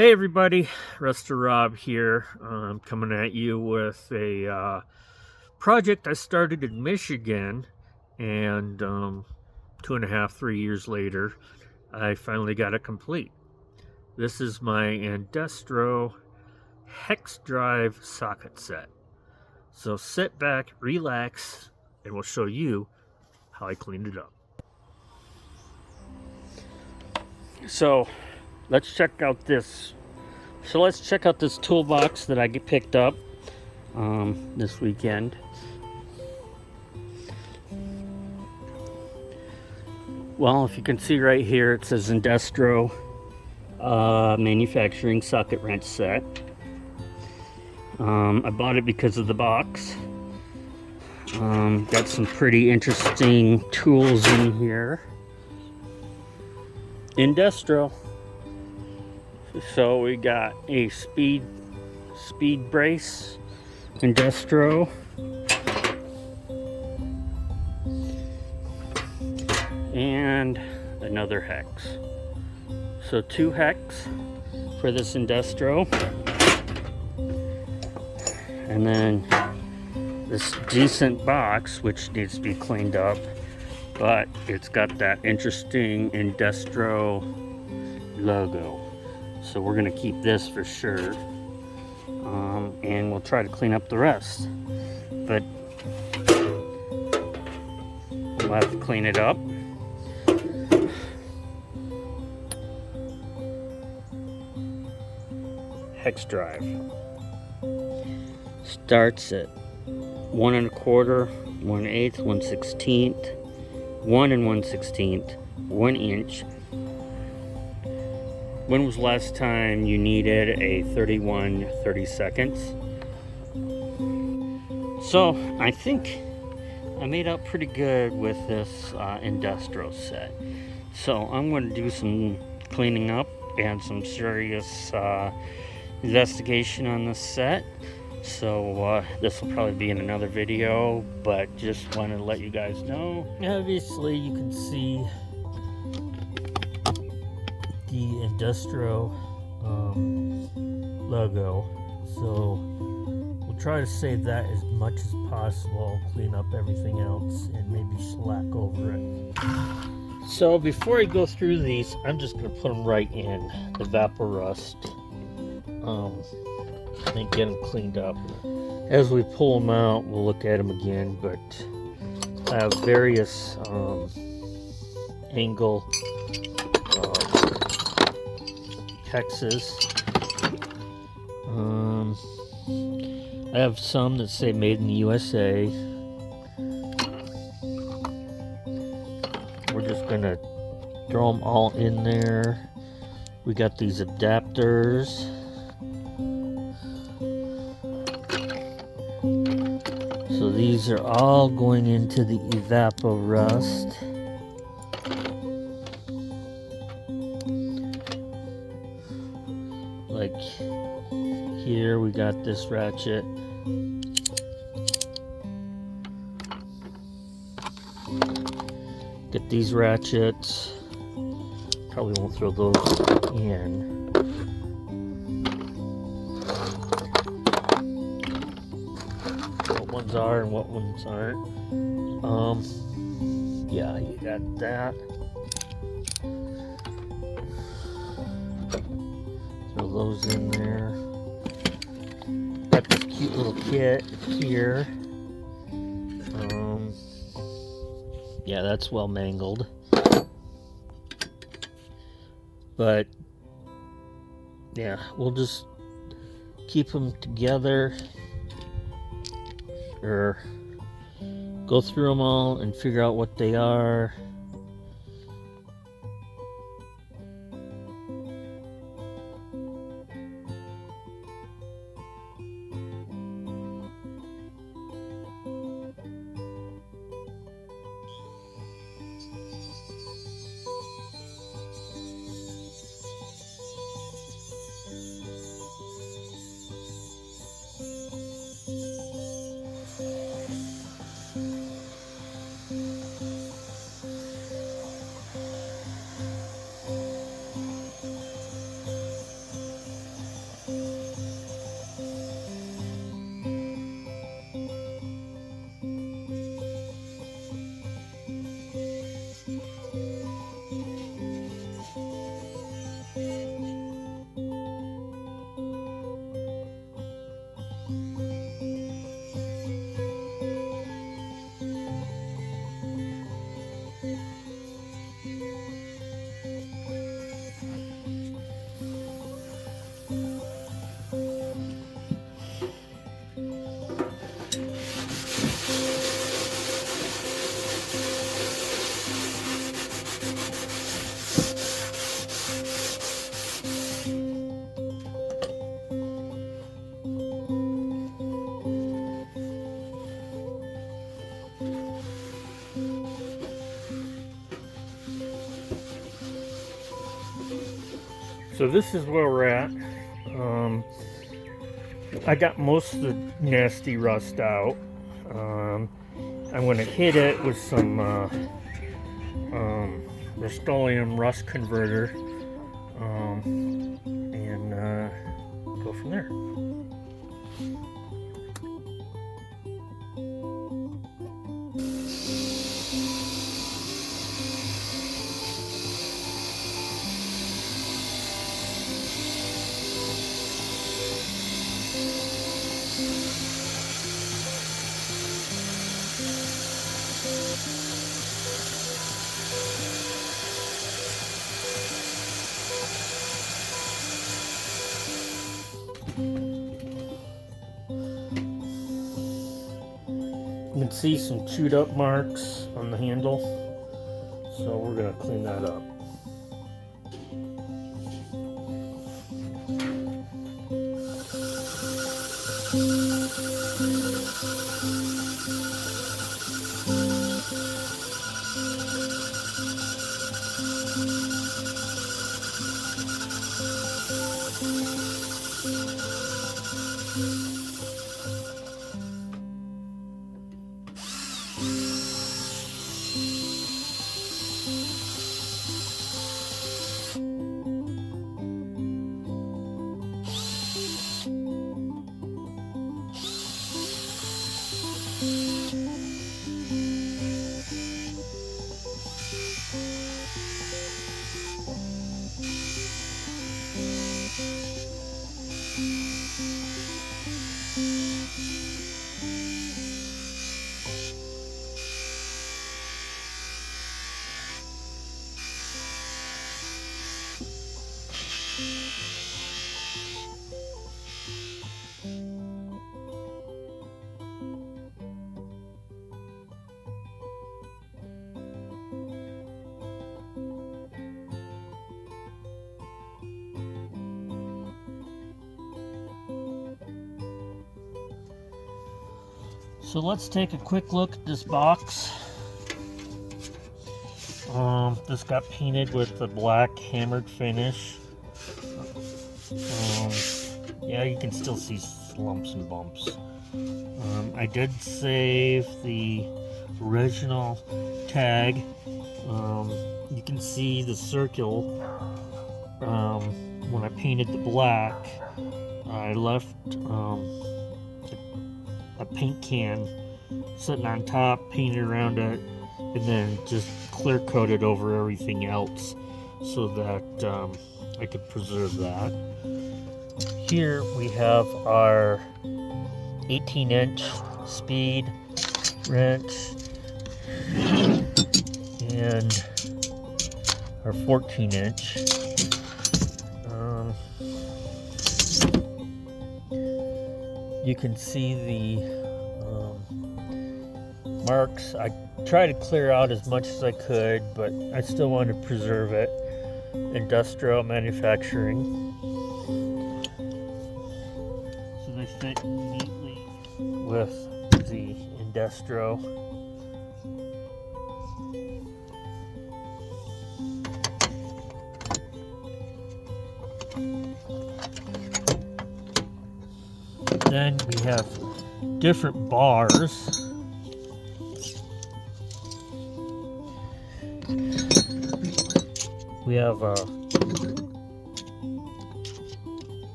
Hey everybody, Resto-Rob here. I'm coming at you with a project I started in Michigan, and 2.5, 3 years later, I finally got it complete. This is my Indestro hex drive socket set. So sit back, relax, and we'll show you how I cleaned it up. So let's check out this. Let's check out this toolbox that I picked up this weekend. Well, if you can see right here, it says Indestro manufacturing socket wrench set. I bought it because of the box. Got some pretty interesting tools in here. Indestro. So we got a speed brace, Indestro, and another hex. So 2 hex for this Indestro, and then this decent box which needs to be cleaned up, but it's got that interesting Indestro logo. So we're gonna keep this for sure, and we'll try to clean up the rest. But we'll have to clean it up. Hex drive starts at 1 1/4, 1/8, 1/16, 1 1/16, 1 inch. When was the last time you needed a 31 30-seconds? So I think I made out pretty good with this Indestro set. So I'm going to do some cleaning up and some serious investigation on this set. So this will probably be in another video, but just want to let you guys know. Obviously you can see the Indestro logo, so we'll try to save that as much as possible, clean up everything else, and maybe shellac over it. So before I go through these, I'm just going to put them right in the Resto-Rust and get them cleaned up. As we pull them out, we'll look at them again, but I have various angle hexes. I have some that say made in the USA. We're just gonna throw them all in there. We got these adapters. So these are all going into the Resto-Rust. Like here we got this ratchet. Get these ratchets. Probably won't throw those in. What ones are and what ones aren't. Yeah, you got that. Throw those in there. Got this cute little kit here. Yeah, that's well mangled. But yeah, we'll just keep them together, or go through them all and figure out what they are. So this is where we're at. I got most of the nasty rust out. I'm going to hit it with some Rust-Oleum rust converter and go from there. You can see some chewed up marks on the handle, so we're going to clean that up. So let's take a quick look at this box. This got painted with the black hammered finish. Yeah, you can still see lumps and bumps. I did save the original tag. You can see the circle. When I painted the black, I left a paint can sitting on top, painted around it, and then just clear coated over everything else so that I could preserve that. Here we have our 18-inch speed wrench and our 14-inch. You can see the marks. I tried to clear out as much as I could, but I still wanted to preserve it. Industrial manufacturing. So they fit neatly with the Indestro. Then we have different bars. We have a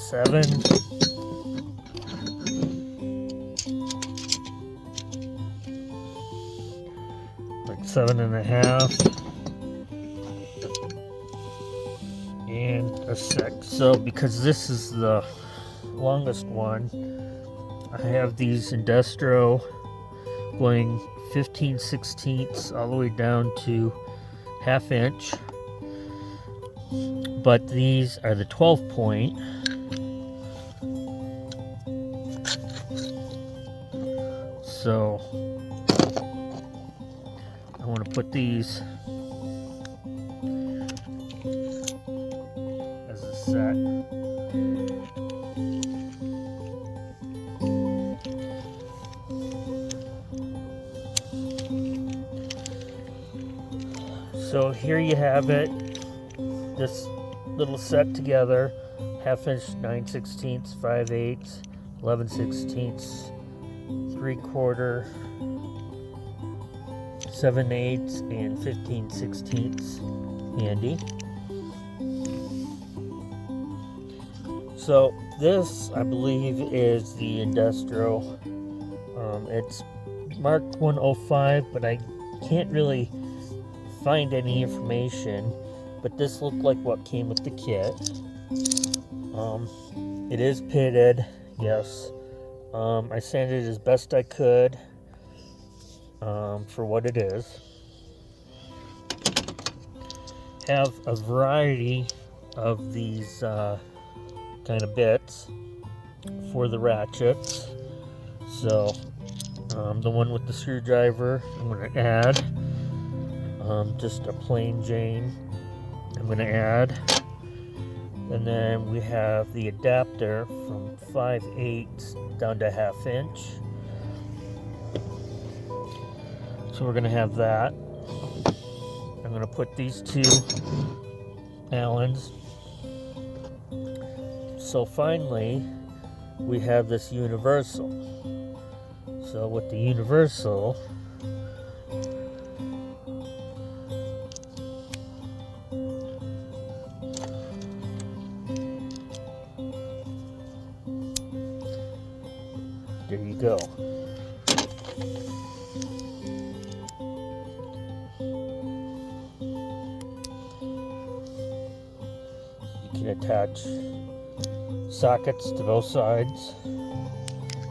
7, like 7.5, and a 6. So because this is the longest one, I have these Indestro going 15/16 all the way down to 1/2 inch, but these are the 12 point. So I want to put these as a set. So here you have it. This little set together. 1/2 inch, 9/16, 5/8, 11/16, 3/4, 7/8, and 15/16 handy. So this, I believe, is the Indestro. It's marked 105, but I can't really find any information. But this looked like what came with the kit. It is pitted, yes. I sanded it as best I could for what it is. Have a variety of these kind of bits for the ratchets. So the one with the screwdriver I'm going to add. Just a plain Jane I'm going to add. And then we have the adapter from 5/8 down to 1/2 inch. So we're going to have that. I'm going to put these two Allens. So finally, we have this universal. So with the universal, there you go. You can attach sockets to both sides,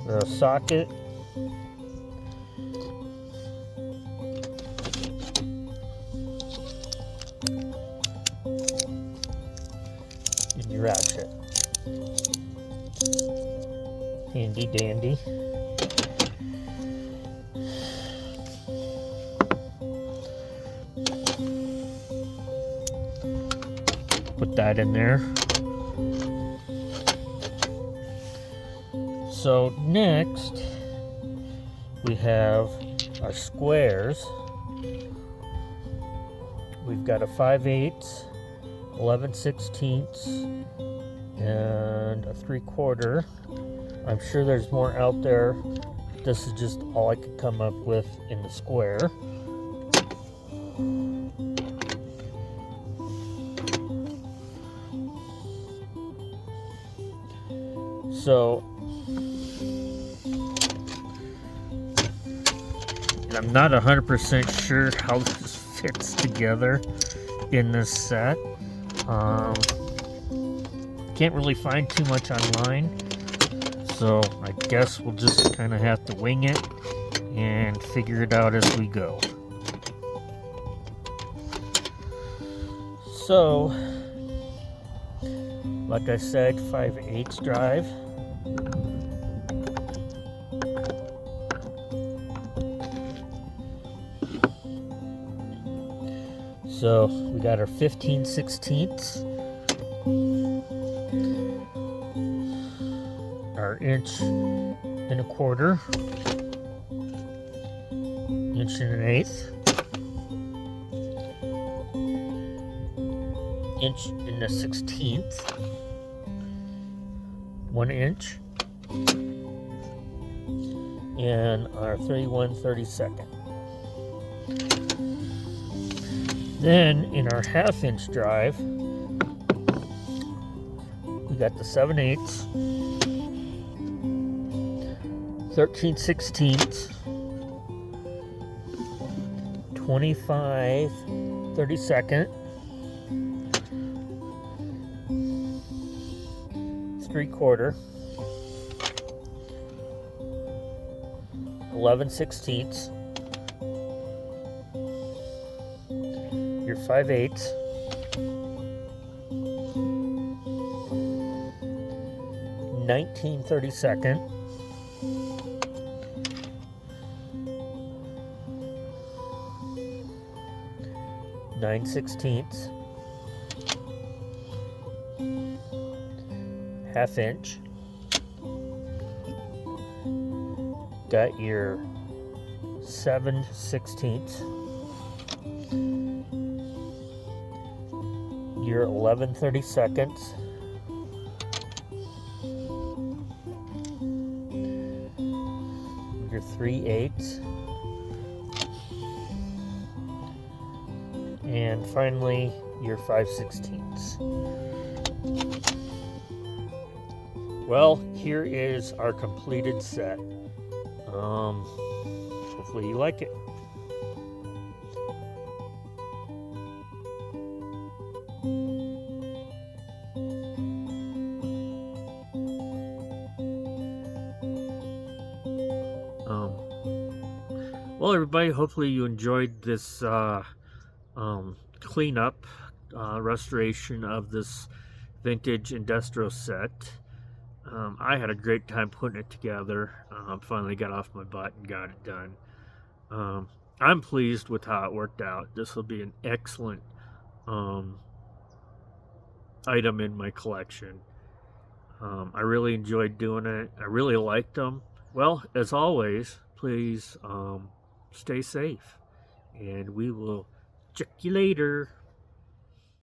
or a socket, and your ratchet. Handy dandy. Put that in there. So next we have our squares. We've got a 5/8, 11/16, and a 3/4. I'm sure there's more out there. This is just all I could come up with in the square. So, I'm not 100% sure how this fits together in this set. Can't really find too much online. So I guess we'll just kind of have to wing it and figure it out as we go. So, like I said, 5/8 drive. So we got our 15/16. Our 1.25 inch, 1.125 1.16 1 inch, and our 31/32. Then in our 1/2 inch drive, we got the 7/8, 13/16, 25/32, 3/4, 11/16, your 5/8, 19/32, nine 16ths, 1/2 inch. Got your 7/16, your 11/32, your 3/8, and finally your 5/16. Well, here is our completed set. Hopefully you like it. Well, everybody, hopefully you enjoyed this cleanup, restoration of this vintage Indestro set. I had a great time putting it together. Finally got off my butt and got it done. I'm pleased with how it worked out. This will be an excellent item in my collection. I really enjoyed doing it. I really liked them. Well, as always, please stay safe, and we will check you later.